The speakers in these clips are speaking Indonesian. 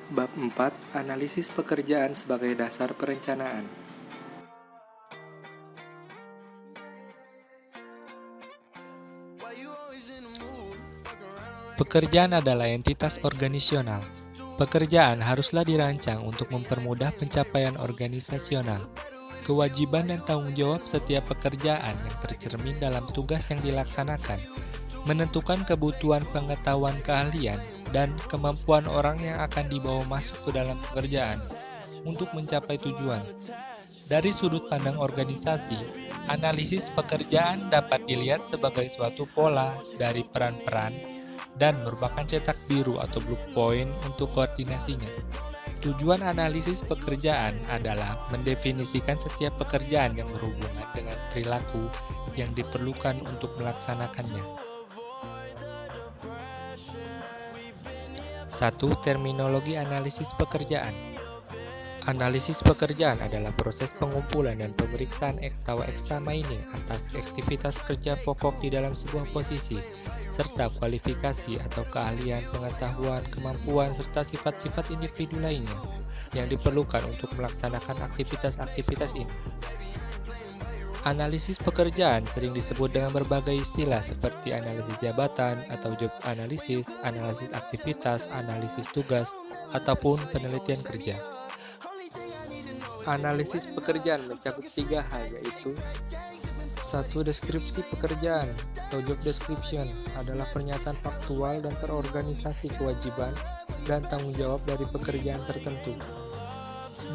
Bab 4. Analisis pekerjaan sebagai dasar perencanaan. Pekerjaan adalah entitas organisasional. Pekerjaan haruslah dirancang untuk mempermudah pencapaian organisasional. Kewajiban dan tanggung jawab setiap pekerjaan yang tercermin dalam tugas yang dilaksanakan, menentukan kebutuhan pengetahuan keahlian dan kemampuan orang yang akan dibawa masuk ke dalam pekerjaan untuk mencapai tujuan. Dari sudut pandang organisasi, analisis pekerjaan dapat dilihat sebagai suatu pola dari peran-peran dan merupakan cetak biru atau blueprint untuk koordinasinya. Tujuan analisis pekerjaan adalah mendefinisikan setiap pekerjaan yang berhubungan dengan perilaku yang diperlukan untuk melaksanakannya. 1. Terminologi analisis pekerjaan. Analisis pekerjaan adalah proses pengumpulan dan pemeriksaan atau examining atas aktivitas kerja pokok di dalam sebuah posisi, serta kualifikasi atau keahlian, pengetahuan, kemampuan, serta sifat-sifat individu lainnya yang diperlukan untuk melaksanakan aktivitas-aktivitas ini. Analisis pekerjaan sering disebut dengan berbagai istilah seperti analisis jabatan atau job analisis, analisis aktivitas, analisis tugas, ataupun penelitian kerja. Analisis pekerjaan mencakup 3 hal, yaitu 1. Deskripsi pekerjaan atau job description adalah pernyataan faktual dan terorganisasi kewajiban dan tanggung jawab dari pekerjaan tertentu.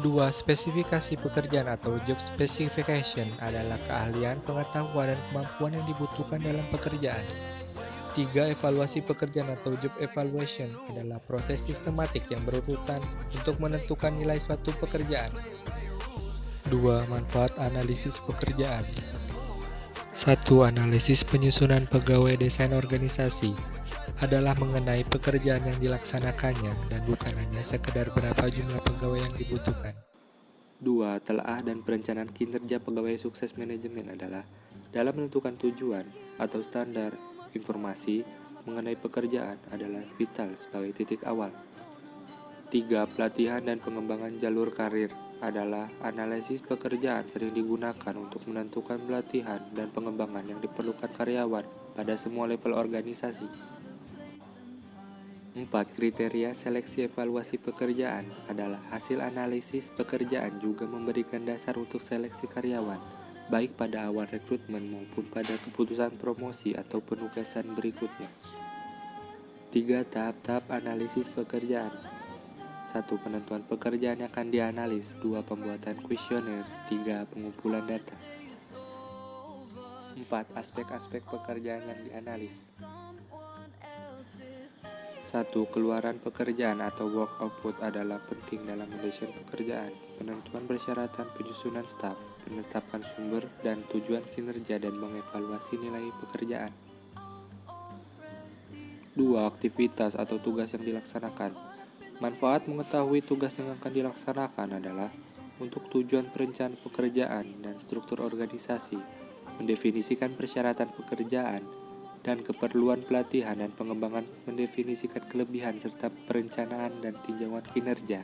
2. Spesifikasi pekerjaan atau job specification adalah keahlian, pengetahuan, dan kemampuan yang dibutuhkan dalam pekerjaan. 3. Evaluasi pekerjaan atau job evaluation adalah proses sistematik yang berurutan untuk menentukan nilai suatu pekerjaan. 2. Manfaat analisis pekerjaan. 1. Analisis penyusunan pegawai desain organisasi adalah mengenai pekerjaan yang dilaksanakannya dan bukan hanya sekedar berapa jumlah pegawai yang dibutuhkan. 2. Telaah dan perencanaan kinerja pegawai sukses manajemen adalah dalam menentukan tujuan atau standar informasi mengenai pekerjaan adalah vital sebagai titik awal. 3. Pelatihan dan pengembangan jalur karir adalah analisis pekerjaan sering digunakan untuk menentukan pelatihan dan pengembangan yang diperlukan karyawan pada semua level organisasi. 4. Kriteria seleksi evaluasi pekerjaan adalah hasil analisis pekerjaan juga memberikan dasar untuk seleksi karyawan, baik pada awal rekrutmen maupun pada keputusan promosi atau penugasan berikutnya. 3. Tahap-tahap analisis pekerjaan. 1. Penentuan pekerjaan yang akan dianalis. 2. Pembuatan kuesioner. 3. Pengumpulan data. 4. Aspek-aspek pekerjaan yang dianalis. 1. Keluaran pekerjaan atau work output adalah penting dalam mendesain pekerjaan, penentuan persyaratan penyusunan staf, menetapkan sumber dan tujuan kinerja dan mengevaluasi nilai pekerjaan. 2. Aktivitas atau tugas yang dilaksanakan. Manfaat mengetahui tugas yang akan dilaksanakan adalah untuk tujuan perencanaan pekerjaan dan struktur organisasi, mendefinisikan persyaratan pekerjaan, dan keperluan pelatihan dan pengembangan, mendefinisikan kelebihan serta perencanaan dan tinjauan kinerja.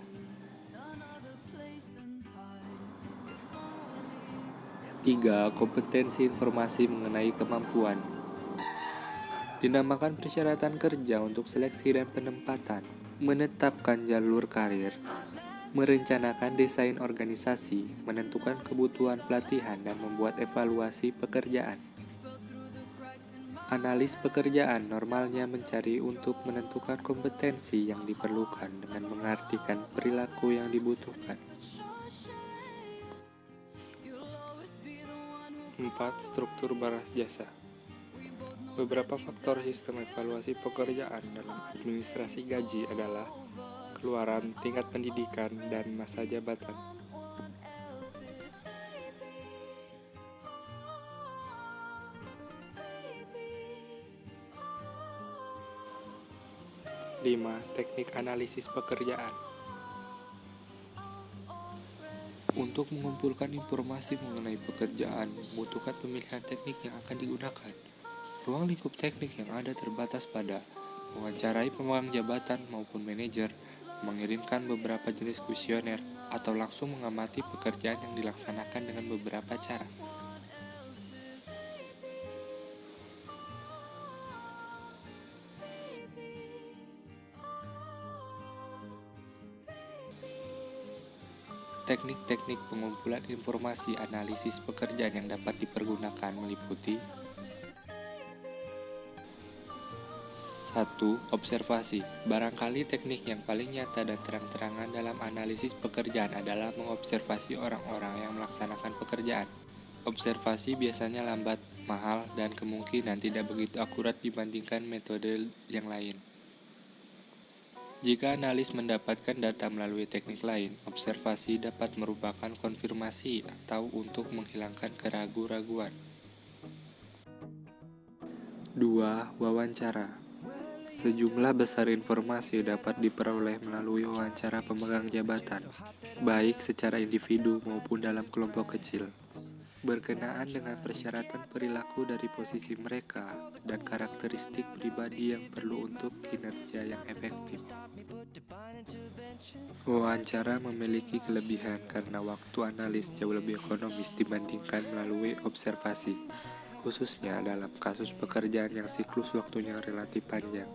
3. Kompetensi informasi mengenai kemampuan. Dinamakan persyaratan kerja untuk seleksi dan penempatan, menetapkan jalur karir, merencanakan desain organisasi, menentukan kebutuhan pelatihan, dan membuat evaluasi pekerjaan. Analis pekerjaan normalnya mencari untuk menentukan kompetensi yang diperlukan dengan mengartikan perilaku yang dibutuhkan. 4. Struktur balas jasa. Beberapa faktor sistem evaluasi pekerjaan dalam administrasi gaji adalah keluaran, tingkat pendidikan, dan masa jabatan. 5. Teknik analisis pekerjaan. Untuk mengumpulkan informasi mengenai pekerjaan, membutuhkan pemilihan teknik yang akan digunakan. Ruang lingkup teknik yang ada terbatas pada mewawancarai pemegang jabatan maupun manajer, mengirimkan beberapa jenis kuesioner, atau langsung mengamati pekerjaan yang dilaksanakan dengan beberapa cara. Teknik-teknik pengumpulan informasi analisis pekerjaan yang dapat dipergunakan meliputi 1. Observasi. Barangkali teknik yang paling nyata dan terang-terangan dalam analisis pekerjaan adalah mengobservasi orang-orang yang melaksanakan pekerjaan. Observasi biasanya lambat, mahal, dan kemungkinan tidak begitu akurat dibandingkan metode yang lain. Jika analis mendapatkan data melalui teknik lain, observasi dapat merupakan konfirmasi atau untuk menghilangkan keraguan-raguan. 2. Wawancara. Sejumlah besar informasi dapat diperoleh melalui wawancara pemegang jabatan, baik secara individu maupun dalam kelompok kecil, berkenaan dengan persyaratan perilaku dari posisi mereka dan karakteristik pribadi yang perlu untuk kinerja yang efektif. Wawancara memiliki kelebihan karena waktu analis jauh lebih ekonomis dibandingkan melalui observasi, khususnya dalam kasus pekerjaan yang siklus waktunya relatif panjang.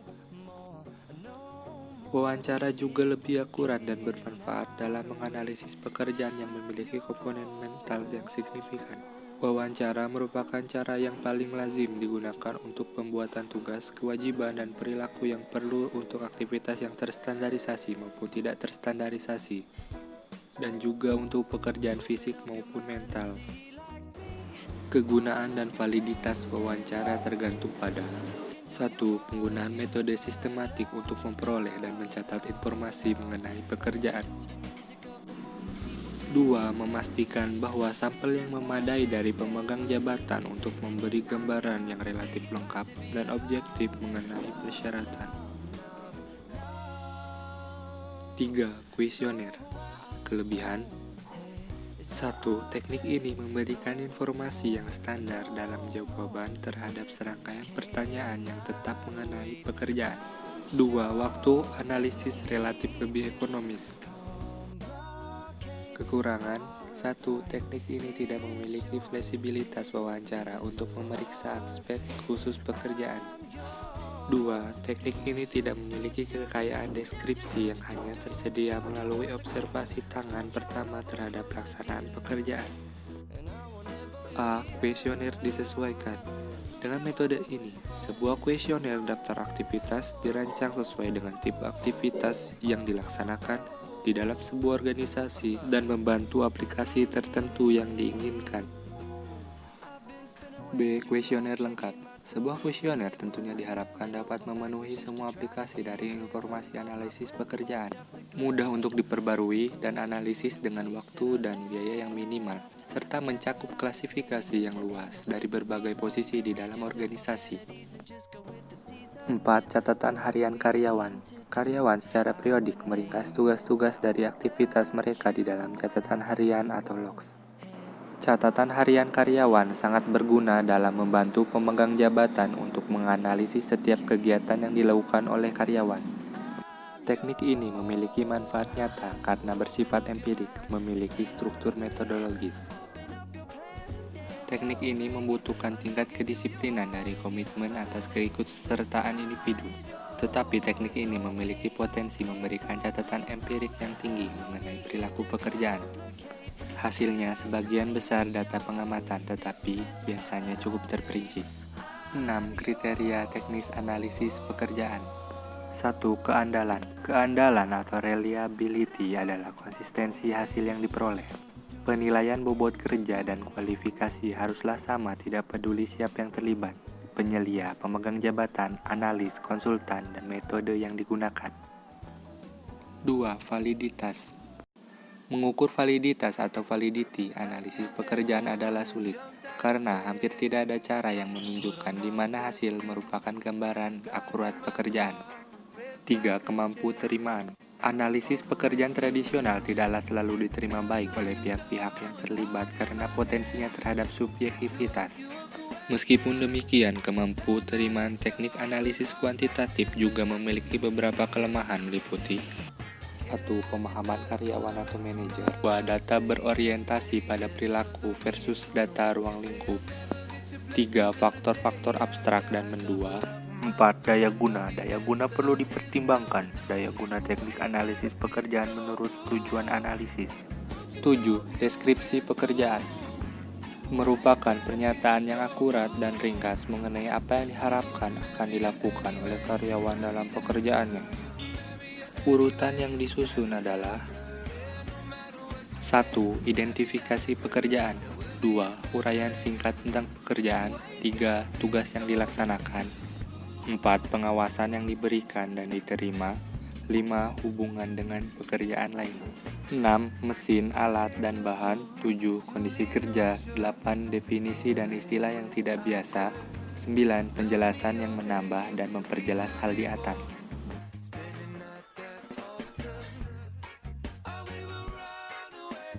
Wawancara juga lebih akurat dan bermanfaat dalam menganalisis pekerjaan yang memiliki komponen mental yang signifikan. Wawancara merupakan cara yang paling lazim digunakan untuk pembuatan tugas, kewajiban, dan perilaku yang perlu untuk aktivitas yang terstandarisasi maupun tidak terstandarisasi, dan juga untuk pekerjaan fisik maupun mental. Kegunaan dan validitas wawancara tergantung pada 1. Penggunaan metode sistematik untuk memperoleh dan mencatat informasi mengenai pekerjaan. 2. Memastikan bahwa sampel yang memadai dari pemegang jabatan untuk memberi gambaran yang relatif lengkap dan objektif mengenai persyaratan. 3. Kuesioner. Kelebihan 1. Teknik ini memberikan informasi yang standar dalam jawaban terhadap serangkaian pertanyaan yang tetap mengenai pekerjaan. 2. Waktu analisis relatif lebih ekonomis. Kekurangan 1. Teknik ini tidak memiliki fleksibilitas wawancara untuk memeriksa aspek khusus pekerjaan. 2. Teknik ini tidak memiliki kekayaan deskripsi yang hanya tersedia melalui observasi tangan pertama terhadap pelaksanaan pekerjaan. A. Kuesioner disesuaikan. Dengan metode ini, sebuah kuesioner daftar aktivitas dirancang sesuai dengan tipe aktivitas yang dilaksanakan di dalam sebuah organisasi dan membantu aplikasi tertentu yang diinginkan. B. Kuesioner lengkap. Sebuah kuesioner tentunya diharapkan dapat memenuhi semua aplikasi dari informasi analisis pekerjaan, mudah untuk diperbarui dan analisis dengan waktu dan biaya yang minimal, serta mencakup klasifikasi yang luas dari berbagai posisi di dalam organisasi. 4. Catatan harian karyawan. Karyawan secara periodik meringkas tugas-tugas dari aktivitas mereka di dalam catatan harian atau logs. Catatan harian karyawan sangat berguna dalam membantu pemegang jabatan untuk menganalisis setiap kegiatan yang dilakukan oleh karyawan. Teknik ini memiliki manfaat nyata karena bersifat empirik, memiliki struktur metodologis. Teknik ini membutuhkan tingkat kedisiplinan dari komitmen atas keikutsertaan individu. Tetapi teknik ini memiliki potensi memberikan catatan empirik yang tinggi mengenai perilaku pekerjaan. Hasilnya sebagian besar data pengamatan, tetapi biasanya cukup terperinci. 6. Kriteria teknis analisis pekerjaan. 1. Keandalan. Keandalan atau reliability adalah konsistensi hasil yang diperoleh. Penilaian bobot kerja dan kualifikasi haruslah sama, tidak peduli siapa yang terlibat: penyelia, pemegang jabatan, analis, konsultan, dan metode yang digunakan. 2. Validitas. Mengukur validitas atau validity analisis pekerjaan adalah sulit, karena hampir tidak ada cara yang menunjukkan di mana hasil merupakan gambaran akurat pekerjaan. 3. Kemampu terimaan. Analisis pekerjaan tradisional tidaklah selalu diterima baik oleh pihak-pihak yang terlibat karena potensinya terhadap subjektivitas. Meskipun demikian, kemampu terimaan teknik analisis kuantitatif juga memiliki beberapa kelemahan, meliputi 1. Pemahaman karyawan atau manajer. 2. Data berorientasi pada perilaku versus data ruang lingkup. 3. Faktor-faktor abstrak dan mendua. 4. Daya guna. Daya guna perlu dipertimbangkan. Daya guna teknik analisis pekerjaan menurut tujuan analisis. 7. Deskripsi pekerjaan. Merupakan pernyataan yang akurat dan ringkas mengenai apa yang diharapkan akan dilakukan oleh karyawan dalam pekerjaannya. Urutan yang disusun adalah 1. Identifikasi pekerjaan. 2. Uraian singkat tentang pekerjaan. 3. Tugas yang dilaksanakan. 4. Pengawasan yang diberikan dan diterima. 5. Hubungan dengan pekerjaan lain. 6. Mesin, alat, dan bahan. 7. Kondisi kerja. 8. Definisi dan istilah yang tidak biasa. 9. Penjelasan yang menambah dan memperjelas hal di atas.